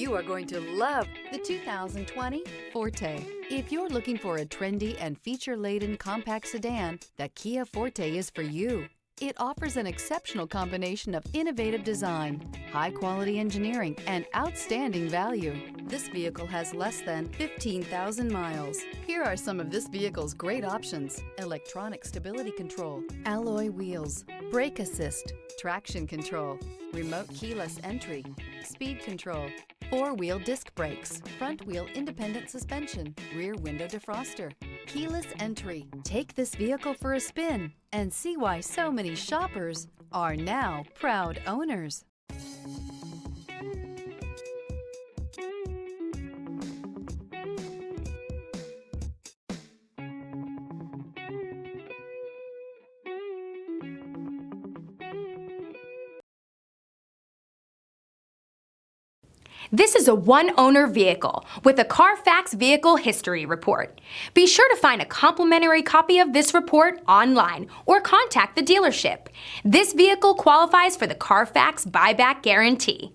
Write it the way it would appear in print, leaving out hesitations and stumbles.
You are going to love the 2020 Forte. If you're looking for a trendy and feature-laden compact sedan, the Kia Forte is for you. It offers an exceptional combination of innovative design, high-quality engineering, and outstanding value. This vehicle has less than 15,000 miles. Here are some of this vehicle's great options: electronic stability control, alloy wheels, brake assist, traction control, remote keyless entry, speed control, four-wheel disc brakes, front-wheel independent suspension, rear window defroster, keyless entry. Take this vehicle for a spin and see why so many shoppers are now proud owners. This is a one-owner vehicle with a Carfax Vehicle History Report. Be sure to find a complimentary copy of this report online or contact the dealership. This vehicle qualifies for the Carfax Buyback Guarantee.